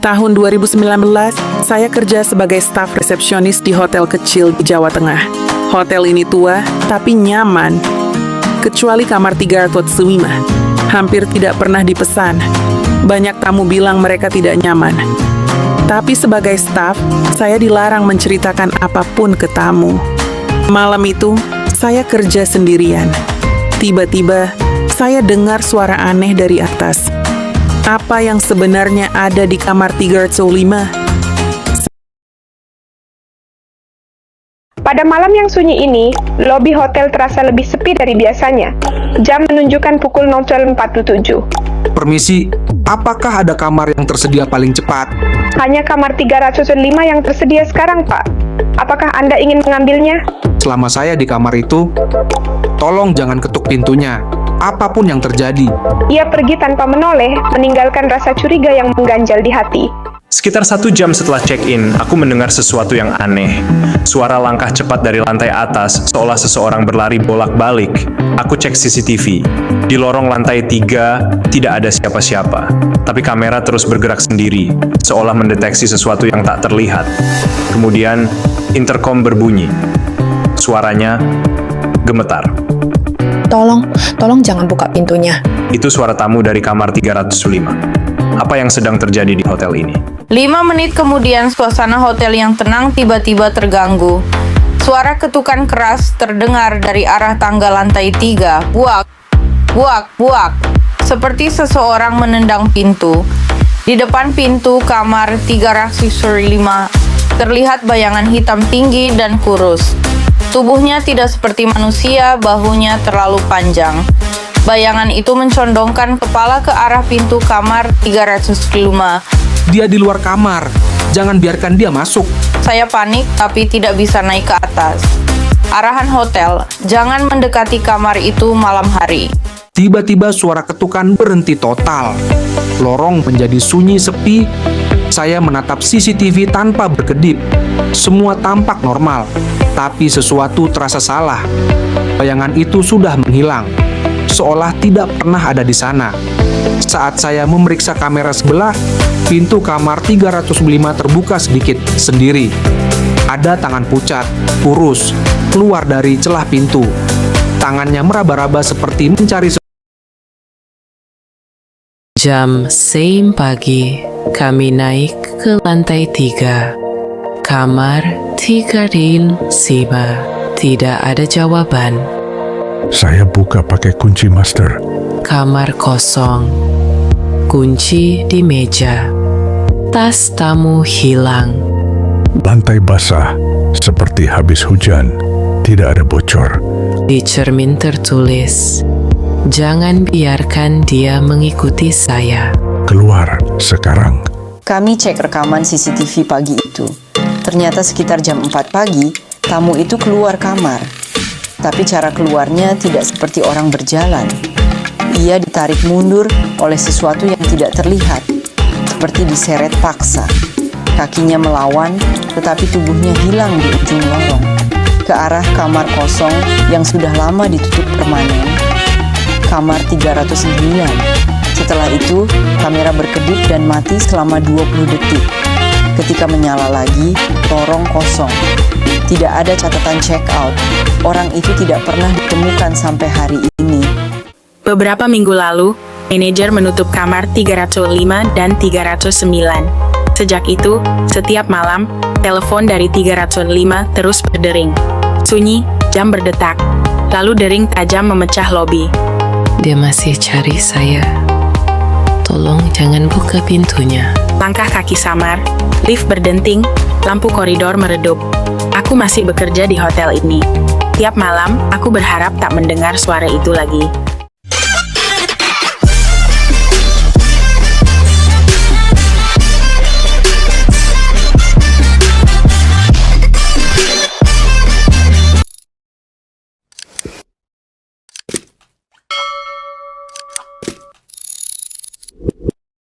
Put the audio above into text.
Tahun 2019, saya kerja sebagai staf resepsionis di hotel kecil di Jawa Tengah. Hotel ini tua, tapi nyaman. Kecuali kamar 305. Hampir tidak pernah dipesan. Banyak tamu bilang mereka tidak nyaman. Tapi sebagai staf, saya dilarang menceritakan apapun ke tamu. Malam itu, saya kerja sendirian. Tiba-tiba, saya dengar suara aneh dari atas. Apa yang sebenarnya ada di kamar 305? Pada malam yang sunyi ini, lobi hotel terasa lebih sepi dari biasanya. Jam menunjukkan pukul 00.47. Permisi, apakah ada kamar yang tersedia paling cepat? Hanya kamar 305 yang tersedia sekarang, Pak. Apakah Anda ingin mengambilnya? Selama saya di kamar itu, tolong jangan ketuk pintunya. Apapun yang terjadi. Ia pergi tanpa menoleh, meninggalkan rasa curiga yang mengganjal di hati. Sekitar 1 jam setelah check-in, aku mendengar sesuatu yang aneh. Suara langkah cepat dari lantai atas, seolah seseorang berlari bolak-balik. Aku cek CCTV. Di lorong lantai 3, tidak ada siapa-siapa. Tapi kamera terus bergerak sendiri, seolah mendeteksi sesuatu yang tak terlihat. Kemudian, intercom berbunyi. Suaranya gemetar. Tolong jangan buka pintunya. Itu suara tamu dari kamar 305. Apa yang sedang terjadi di hotel ini? 5 menit kemudian, suasana hotel yang tenang tiba-tiba terganggu. Suara ketukan keras terdengar dari arah tangga lantai 3. Buak, buak, buak. Seperti seseorang menendang pintu. Di depan pintu kamar 305 terlihat bayangan hitam tinggi dan kurus. Tubuhnya tidak seperti manusia, bahunya terlalu panjang. Bayangan itu mencondongkan kepala ke arah pintu kamar 305. Dia di luar kamar. Jangan biarkan dia masuk. Saya panik tapi tidak bisa naik ke atas. Arahan hotel, jangan mendekati kamar itu malam hari. Tiba-tiba suara ketukan berhenti total. Lorong menjadi sunyi sepi. Saya menatap CCTV tanpa berkedip. Semua tampak normal, tapi sesuatu terasa salah. Bayangan itu sudah menghilang, seolah tidak pernah ada di sana. Saat saya memeriksa kamera sebelah, pintu kamar 305 terbuka sedikit sendiri. Ada tangan pucat, kurus, keluar dari celah pintu. Tangannya meraba-raba seperti mencari Jam 6 pagi, kami naik ke lantai 3. Kamar 305. Tidak ada jawaban. Saya buka pakai kunci master. Kamar kosong. Kunci di meja. Tas tamu hilang. Lantai basah, seperti habis hujan. Tidak ada bocor. Di cermin tertulis, "Jangan biarkan dia mengikuti saya." Keluar sekarang. Kami cek rekaman CCTV pagi itu. Ternyata sekitar jam 4 pagi, tamu itu keluar kamar. Tapi cara keluarnya tidak seperti orang berjalan. Ia ditarik mundur oleh sesuatu yang tidak terlihat, seperti diseret paksa. Kakinya melawan, tetapi tubuhnya hilang di ujung lorong, ke arah kamar kosong yang sudah lama ditutup permanen. Kamar 309. Setelah itu, kamera berkedip dan mati selama 20 detik. Ketika menyala lagi, lorong kosong. Tidak ada catatan check out. Orang itu tidak pernah ditemukan sampai hari ini. Beberapa minggu lalu, manajer menutup kamar 305 dan 309. Sejak itu, setiap malam, telepon dari 305 terus berdering. Sunyi, jam berdetak. Lalu dering tajam memecah lobi. Dia masih cari saya. Tolong jangan buka pintunya. Langkah kaki samar, lift berdenting, lampu koridor meredup. Aku masih bekerja di hotel ini. Tiap malam, aku berharap tak mendengar suara itu lagi.